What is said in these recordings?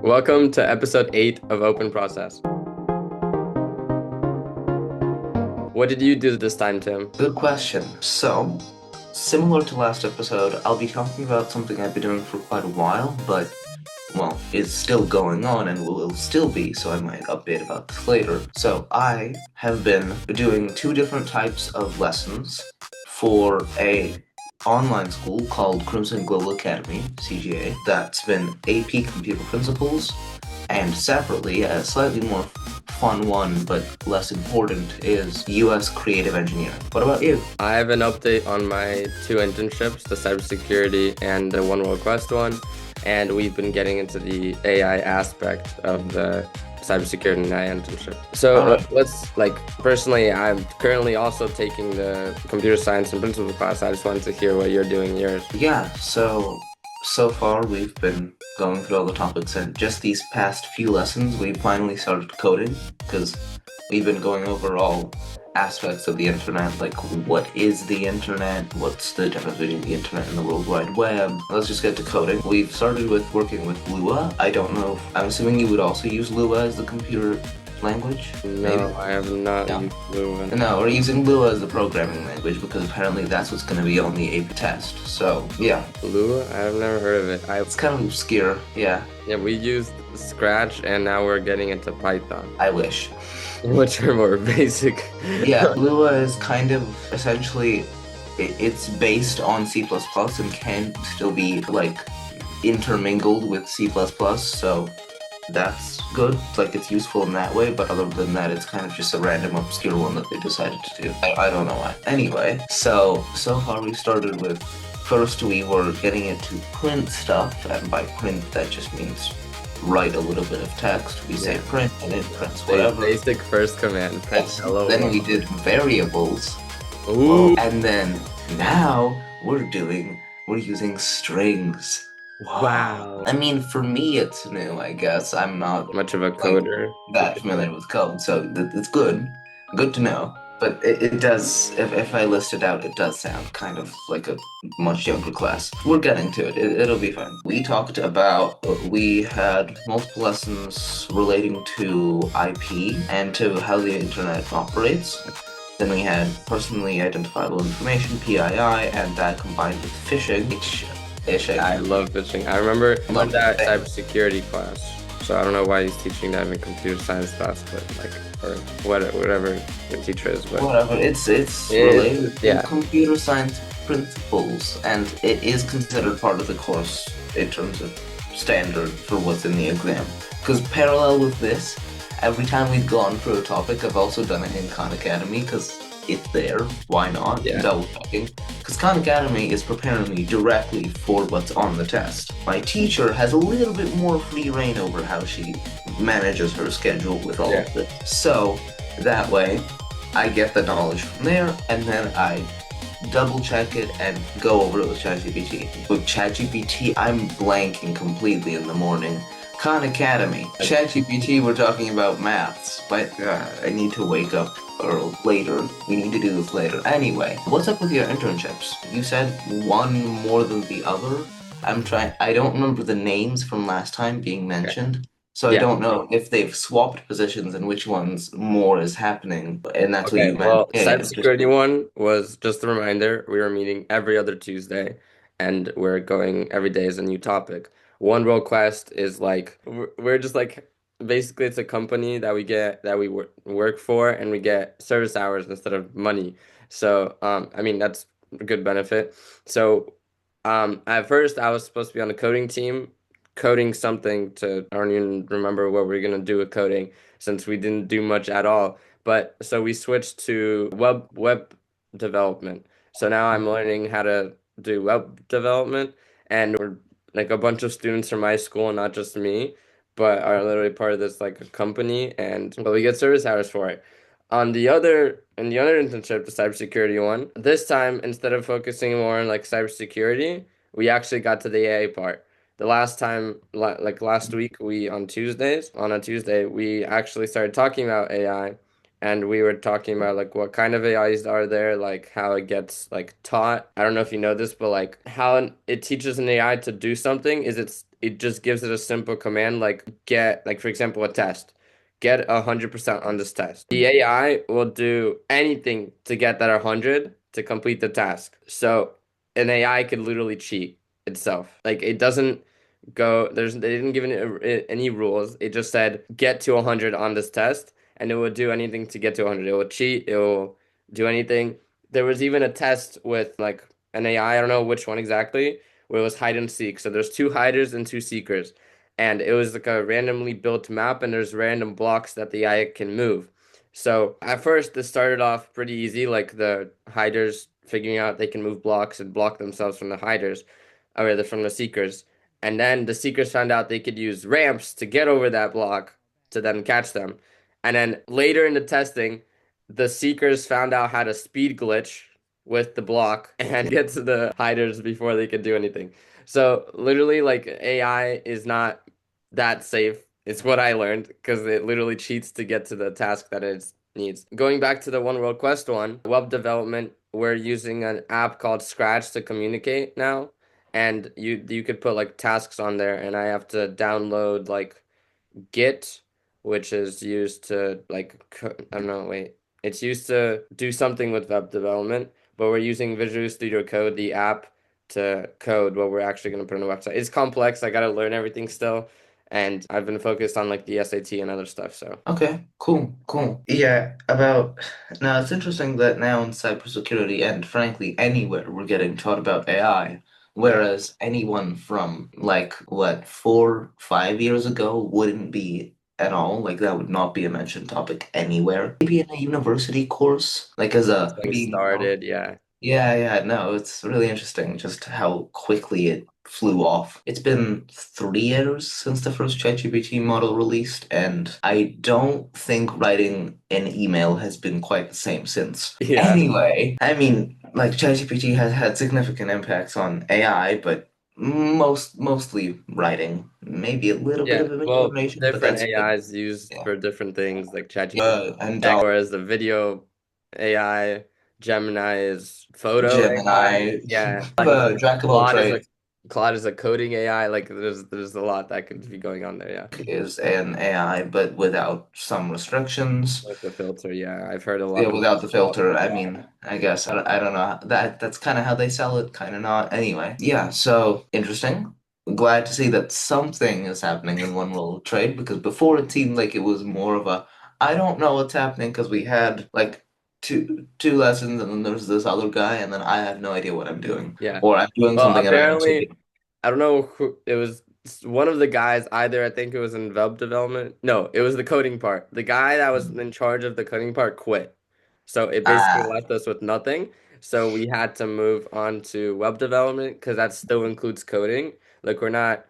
Welcome to episode 8 of Open Process. What did you do this time, Tim? Good question. So, similar to last episode, I'll be talking about something I've been doing for quite a while, but, well, it's still going on and will still be, so I might update about this later. So, I have been doing two different types of lessons for a online school called Crimson Global Academy, CGA, that's been AP Computer Principles, and separately, a slightly more fun one but less important is US Creative Engineering. What about you? I have an update on my two internships, the cybersecurity and the One World Quest one, and we've been getting into the AI aspect of the cybersecurity and AI internship. So Alright. personally, I'm currently also taking the computer science and principles class. I just wanted to hear what you're doing yours. Yeah, so far we've been going through all the topics, and just these past few lessons we finally started coding because we've been going over all aspects of the internet, like what is the internet, what's the difference between the internet and the World Wide Web. Let's just get to coding. We've started with working with Lua. I don't know I'm assuming you would also use Lua as the computer language, maybe? No, I have not No. used Fluent. No, we're using Lua as the programming language because apparently that's what's going to be on the AP test. So, yeah, Lua? I've never heard of it. it's kind of obscure. Yeah, Yeah, we used Scratch and now we're getting into Python, I wish. which are more basic. Yeah, Lua is kind of essentially it's based on C++ and can still be like intermingled with C++, so that's good. Like it's useful in that way, but other than that, it's kind of just a random obscure one that they decided to do. I don't know why. Anyway, so far we started with first we were getting it to print stuff, and by print that just means write a little bit of text. We say Yeah. print and it prints whatever. Basic first command, print Yes. hello Then we world. did variables. Ooh, And then now we're using strings. Wow. wow. I mean, for me, it's new, I guess. I'm not Much of a like coder. that familiar with code, so it's good. Good to know. But it does, if I list it out, it does sound kind of like a much younger class. We're getting to it. It'll be fun. We talked about, we had multiple lessons relating to IP and to how the internet operates. Then we had personally identifiable information, PII, and that combined with phishing, I phishing. love pitching. I remember on Love that that. cybersecurity class. So I don't know why he's teaching that in a computer science class, but like, or whatever the teacher is, but Whatever. It's related to yeah. computer science principles, and it is considered part of the course in terms of standard for what's in the exam. Because parallel with this, every time we've gone through a topic, I've also done it in Khan Academy because it's there. Why not? Yeah. Double checking. Because Khan Academy is preparing me directly for what's on the test. My teacher has a little bit more free reign over how she manages her schedule with all Yeah. of this. So that way, I get the knowledge from there, and then I double check it and go over it with ChatGPT. With ChatGPT, I'm blanking completely in the morning. Khan Academy. ChatGPT, we're talking about maths, but I need to wake up or later. We need to do this later. Anyway, what's up with your internships? You said one more than the other. I don't remember the names from last time being mentioned. So I Yeah. don't know if they've swapped positions and which ones more is happening, and that's what Okay, you meant. well, Yeah, just cybersecurity one was just a reminder. We were meeting every other Tuesday, and we're going every day as a new topic. One World Quest is like we're just like basically it's a company that we get that we work for, and we get service hours instead of money. So, I mean that's a good benefit. So, at first I was supposed to be on the coding team, coding something to I don't even remember what we are gonna do with coding since we didn't do much at all. But so we switched to web development. So now I'm learning how to do web development, and we're like a bunch of students from my school, not just me, but are literally part of this like a company, and but we get service hours for it. In the other internship, the cybersecurity one, this time instead of focusing more on like cybersecurity, we actually got to the AI part. The last time, like last week, on a Tuesday, we actually started talking about AI, and we were talking about like what kind of AIs are there, like how it gets like taught. I don't know if you know this, but like how it teaches an AI to do something is it just gives it a simple command like get, like for example, a test. Get 100% on this test. The AI will do anything to get that 100 to complete the task. So an AI could literally cheat itself. Like it doesn't they didn't give any rules. It just said get to 100 on this test and it will do anything to get to 100. It will cheat, it will do anything. There was even a test with like an AI, I don't know which one exactly, where it was hide and seek. So there's two hiders and two seekers. And it was like a randomly built map and there's random blocks that the AI can move. So at first this started off pretty easy, like the hiders figuring out they can move blocks and block themselves from the hiders, or from the seekers. And then the seekers found out they could use ramps to get over that block to then catch them. And then later in the testing, the seekers found out how to speed glitch with the block and get to the hiders before they could do anything. So literally, like AI is not that safe. It's what I learned because it literally cheats to get to the task that it needs. Going back to the One World Quest one, web development, we're using an app called Scratch to communicate now, and you could put like tasks on there, and I have to download like Git, which is used to like I don't know, wait. It's used to do something with web development, but we're using Visual Studio Code, the app, to code what we're actually going to put on the website. It's complex. I got to learn everything still, and I've been focused on like the SAT and other stuff, so Okay, cool, cool. Yeah, about now it's interesting that now in cybersecurity and frankly anywhere we're getting taught about AI, yeah. whereas anyone from like what 4, 5 years ago wouldn't be at all. Like that would not be a mentioned topic anywhere. Maybe in a university course, like as Just a getting maybe. started, yeah. Yeah, yeah, no, it's really interesting just how quickly it flew off. It's been 3 years since the first ChatGPT model released, and I don't think writing an email has been quite the same since. Yeah. Anyway, I mean, like ChatGPT has had significant impacts on AI, but mostly writing, maybe a little bit Yeah. of image Well, generation, but different that's been AIs used yeah. for different things like ChatGPT, And whereas the video AI, Gemini is photo AI. Gemini, Yeah. jack of all Claude is a trades. Claude is a coding AI. Like there's a lot that could be going on there, yeah. Is an AI, but without some restrictions. With the filter, yeah. I've heard a lot Yeah, of people without the filter. I mean, I guess I don't know. That's kind of how they sell it, kind of not. Anyway, yeah. So interesting. Glad to see that something is happening in one world trade because before it seemed like it was more of a I don't know what's happening because we had like two lessons and then there's this other guy and then I have no idea what I'm doing yeah. or I'm doing Well, something and I don't see apparently, I don't know who it was. One of the guys, either I think it was in web development. No, it was the coding part. The guy that was it. in charge of the coding part quit. So it basically Ah. left us with nothing. So we had to move on to web development because that still includes coding. Like we're not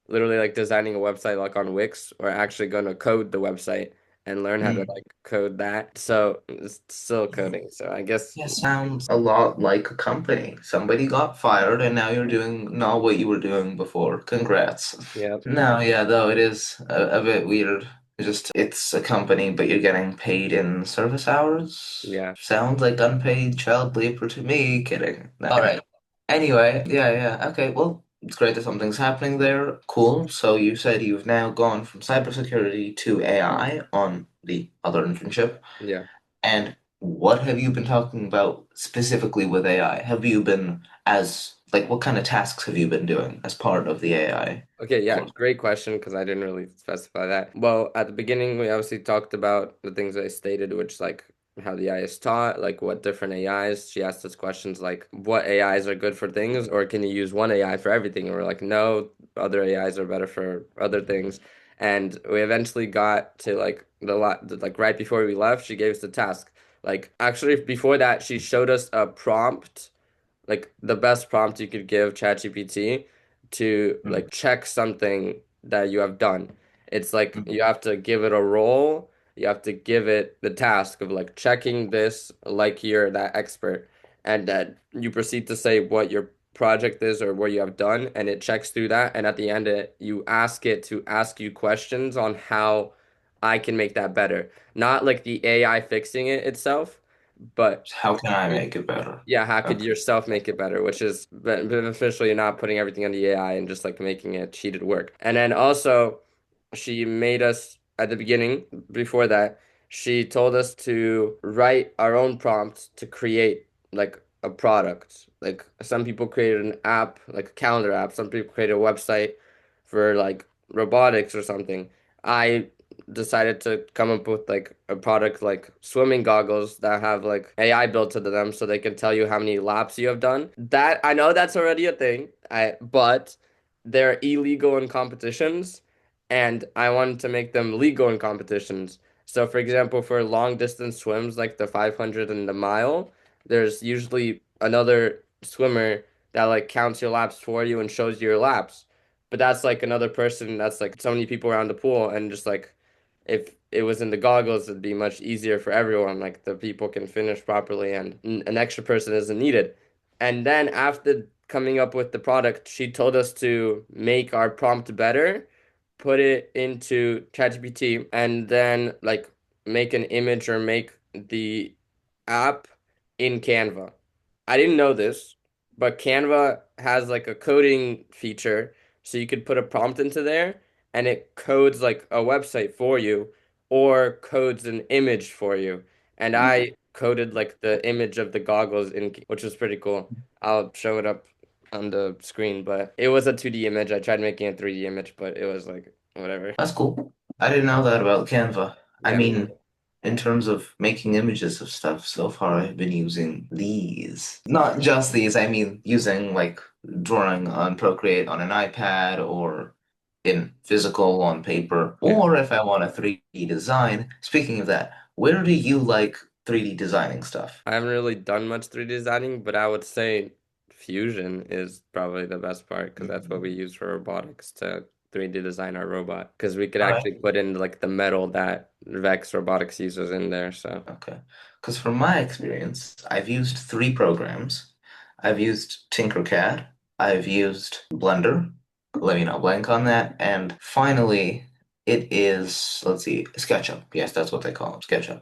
literally like designing a website like on Wix. We're actually going to code the website and learn how to Hmm. like code that. So it's still coding. So I guess, Yeah, sounds a lot like a company. Somebody got fired and now you're doing not what you were doing before. Congrats. yeah, No, yeah, though it is a bit weird. It's a company, but you're getting paid in service hours. yeah, Sounds like unpaid child labor to me. Kidding. No. All right. Anyway, yeah, yeah. Okay, well, it's great that something's happening there. Cool. So you said you've now gone from cybersecurity to AI on the other internship. yeah. And what have you been talking about specifically with AI? Have you been like what kind of tasks have you been doing as part of the AI Okay, yeah, course? great question because I didn't really specify that. Well, at the beginning, we obviously talked about the things I stated, which like how the AI is taught, like what different AIs. She asked us questions like what AIs are good for things, or can you use one AI for everything? And we're like, no, other AIs are better for other things. And we eventually got to like like right before we left, she gave us the task. Like actually before that, she showed us a prompt, like the best prompt you could give ChatGPT to like check something that you have done. It's like you have to give it a role, you have to give it the task of like checking this like you're that expert, and that you proceed to say what your project is or what you have done, and it checks through that, and at the end you ask it to ask you questions on how I can make that better. Not like the AI fixing it itself, But How can I make it better? yeah, how could Okay. yourself make it better? Which is beneficial. You're not putting everything on the AI and just like making it cheated work. And then also, she made us at the beginning, before that, she told us to write our own prompts to create like a product. Like some people created an app, like a calendar app. Some people created a website for like robotics or something. I decided to come up with like a product like swimming goggles that have like AI built into them so they can tell you how many laps you have done. That I know that's already a thing. But they're illegal in competitions and I wanted to make them legal in competitions. So for example, for long distance swims like the 500 and the mile, there's usually another swimmer that like counts your laps for you and shows you your laps. But that's like another person that's like so many people around the pool and just like if it was in the goggles, it'd be much easier for everyone. Like the people can finish properly and an extra person isn't needed. And then after coming up with the product, she told us to make our prompt better, put it into ChatGPT, and then like make an image or make the app in Canva. I didn't know this, but Canva has like a coding feature, so you could put a prompt into there and it codes like a website for you or codes an image for you. And I coded like the image of the goggles which was pretty cool. I'll show it up on the screen, but it was a 2D image. I tried making a 3D image, but it was like whatever. That's cool. I didn't know that about Canva. I Yeah, mean, in terms of making images of stuff, so far I've been using these. Not just these, I mean using like drawing on Procreate on an iPad or in physical on paper, yeah. or if I want a 3D design. Speaking of that, where do you like 3D designing stuff? I haven't really done much 3D designing, but I would say Fusion is probably the best part because that's what we use for robotics to 3D design our robot. Because we could All right. actually put in like the metal that Vex Robotics uses in there. So Okay. Because from my experience, I've used three programs. I've used Tinkercad, I've used Blender, let me know blank on that, and finally it is, let's see, SketchUp. Yes, that's what they call it, SketchUp.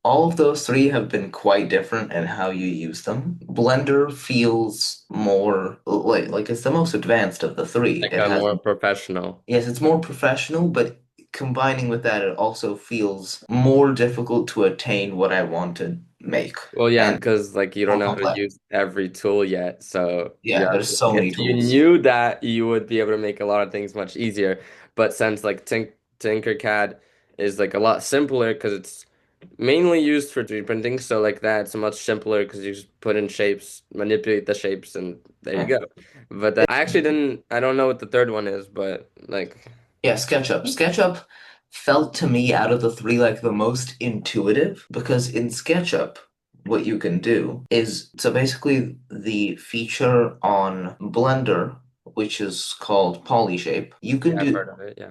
All of those three have been quite different in how you use them. Blender feels more like it's the most advanced of the three. like It a has more professional. Yes, it's more professional, but combining with that, it also feels more difficult to attain what I want to make Well, yeah, and because like you don't more know how to complex. use every tool yet. So Yeah, yeah, there's so many if you tools. knew that, you would be able to make a lot of things much easier. But since like Tinkercad is like a lot simpler because it's mainly used for 3D printing, so like that's much simpler because you just put in shapes, manipulate the shapes, and there you Yeah. go. But then I actually didn't, I don't know what the third one is, but like, Yeah, SketchUp. SketchUp felt to me out of the three like the most intuitive because in SketchUp, what you can do is so basically the feature on Blender, which is called Polyshape, you can yeah, I've do heard of it. Yeah,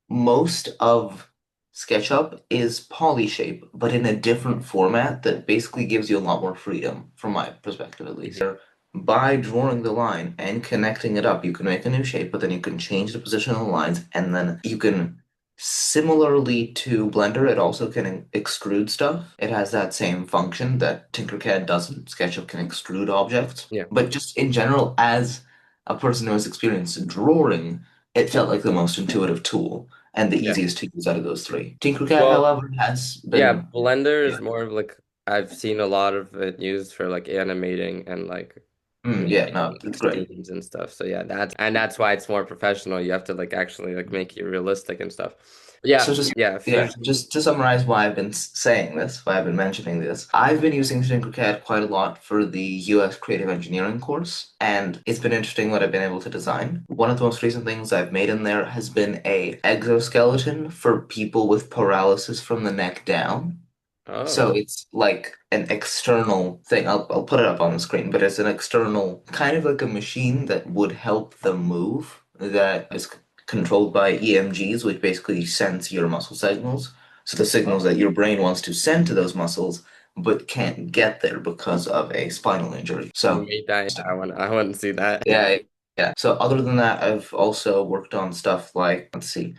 most of SketchUp is Polyshape, but in a different format that basically gives you a lot more freedom, from my perspective at least. hmm By drawing the line and connecting it up, you can make a new shape, but then you can change the position of the lines, and then you can, similarly to Blender, it also can extrude stuff. It has that same function that Tinkercad doesn't. SketchUp can extrude objects. yeah, But just in general, as a person who has experience in drawing, it felt like the most intuitive tool and the yeah. easiest to use out of those three. Tinkercad, Well, however, has yeah, been Blender is yeah, more of like I've seen a lot of it used for like animating and like yeah, making no, like it's great. scenes and stuff. So yeah, that's why it's more professional. You have to like actually like make it realistic and stuff. But So yeah, just yeah, yeah, Fusion. just to summarize why I've been saying this, why I've been mentioning this, I've been using Tinkercad quite a lot for the US Creative Engineering course, and it's been interesting what I've been able to design. One of the most recent things I've made in there has been a exoskeleton for people with paralysis from the neck down. So Oh, it's like an external thing. I'll put it up on the screen, but it's an external kind of like a machine that would help them move that is controlled by EMGs, which basically sense your muscle signals. So the signals oh, that your brain wants to send to those muscles, but can't get there because of a spinal injury. you So made that. Yeah, I want to see that. yeah, yeah. So other than that, I've also worked on stuff like, let's see.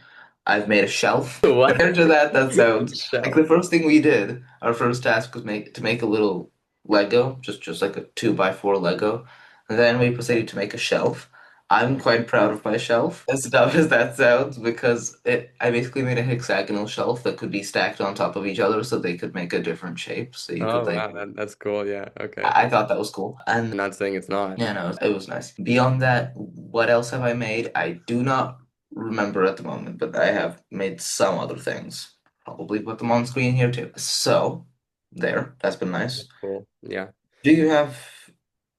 I've made a shelf. What? Compared to that, that sounds like Shell. the first thing we did. Our first task was make a little Lego, just like a 2x4 Lego. And then we proceeded to make a shelf. I'm quite proud of my shelf, as dumb as that sounds, because I basically made a hexagonal shelf that could be stacked on top of each other so they could make a different shape. So you could Oh like, wow, that's cool. Yeah. Okay. I thought that was cool. And I'm not saying it's not. yeah, no, it was nice. Beyond that, what else have I made? I do not remember at the moment, but I have made some other things. Probably put them on screen here too. So, there, that's been nice. That's cool. Yeah. Do you have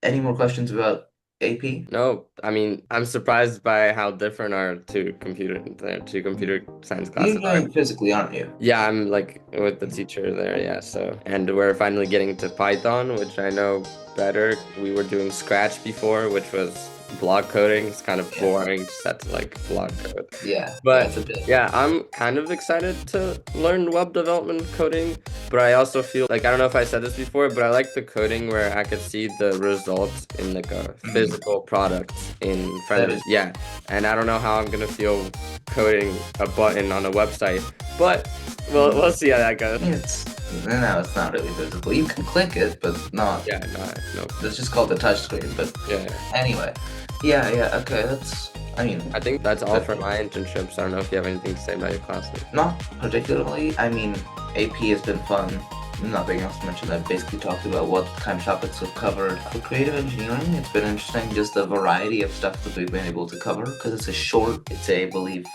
any more questions about AP? No, I mean, I'm surprised by how different our two computer science You're classes are. doing physically, aren't you? Yeah, I'm like with the teacher there, yeah, so and we're finally getting to Python, which I know better. We were doing Scratch before, which was block coding. It's kind of Yeah. boring just had to like block code. Yeah, But it's a bit. yeah, I'm kind of excited to learn web development coding, but I also feel like I don't know if I said this before, but I like the coding where I could see the results in like a Mhm. physical product in front That of is. it. Yeah, and I don't know how I'm gonna feel coding a button on a website, but we'll see how that goes. It's no, it's not really physical. You can click it, but not. Yeah, no, no, It's just called the touch screen. But yeah. anyway, yeah, okay. That's. I mean, I think that's all for my internships. I don't know if you have anything to say about your classes. not particularly. I mean, AP has been fun. Nothing else to mention. I've basically talked about what kind of topics we've covered. For creative engineering, it's been interesting just the variety of stuff that we've been able to cover because it's a, I believe,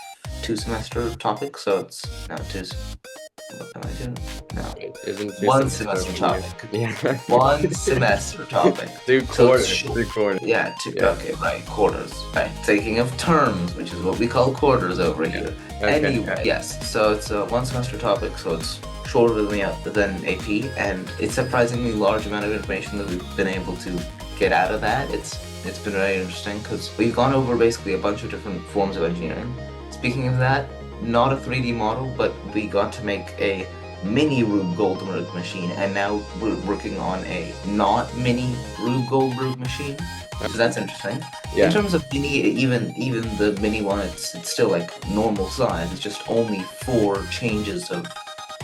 2 semester topic. So it's, no, what am I doing? No. Isn't two One semesters semester a year? topic. Yeah. One semester topic. Two So it's quarters. short. 3 quarters. Yeah, Yeah. okay, right, quarters. Right. Thinking of terms, which is what we call quarters over here. Okay. Anyway, yes, so it's a 1 semester topic, so it's shorter than AP, and it's a surprisingly large amount of information that we've been able to get out of that. It's been very interesting because we've gone over basically a bunch of different forms of engineering. Speaking of that, not a 3D model, but we got to make a mini Rube Goldberg machine, and now we're working on a not mini Rube Goldberg machine. So that's interesting. Yeah. In terms of mini, even the mini one, it's still like normal size. It's just only 4 changes of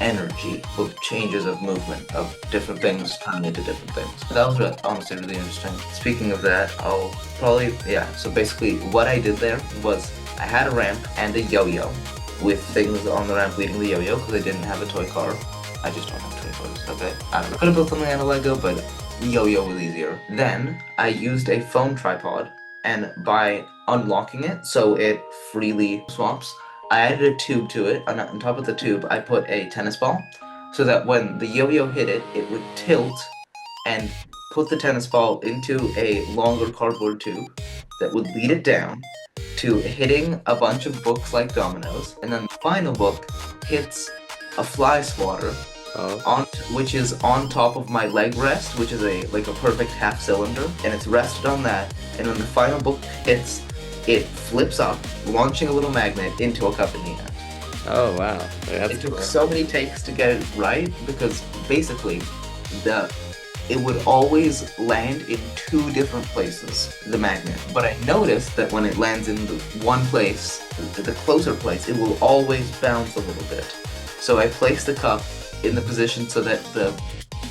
energy, with changes of movement of different things turning into different things. That was honestly really interesting. Speaking of that, I'll probably yeah. So basically, what I did there was I had a ramp and a yo-yo with things on the ramp leading the yo-yo because I didn't have a toy car. I just don't have toy cars. Okay, I don't know. Could have built something out of Lego, but yo-yo was easier. Then I used a phone tripod, and by unlocking it so it freely swaps, I added a tube to it. On top of the tube, I put a tennis ball so that when the yo-yo hit it, it would tilt and put the tennis ball into a longer cardboard tube that would lead it down to hitting a bunch of books like dominoes, and then the final book hits a fly swatter Oh. which is on top of my leg rest, which is a perfect half cylinder, and it's rested on that. And when the final book hits, it flips up, launching a little magnet into a cup in the end. Oh wow. That's It took cool. so many takes to get it right because basically the it would always land in 2 different places, the magnet. But I noticed that when it lands in the one place, the closer place, it will always bounce a little bit. So I placed the cup in the position so that the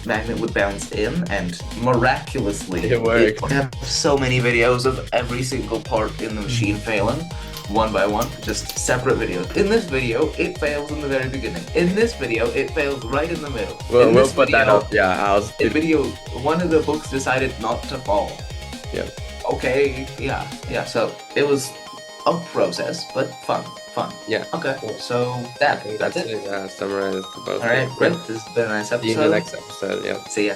magnet would bounce in, and miraculously, It worked. I have so many videos of every single part in the machine failing, one by one, just separate videos. In this video, it fails in the very beginning. In this video, it fails right in the middle. We'll In we'll this put that video, up. Yeah, I'll. in video, one of the books decided not to fall. Yeah. Okay, yeah. So it was a process, but fun. Yeah. Okay, Cool. so I think that's that's it. it. Yeah, summarize both. All right, great. This has been a nice See you in the episode. next episode. Yeah. See ya.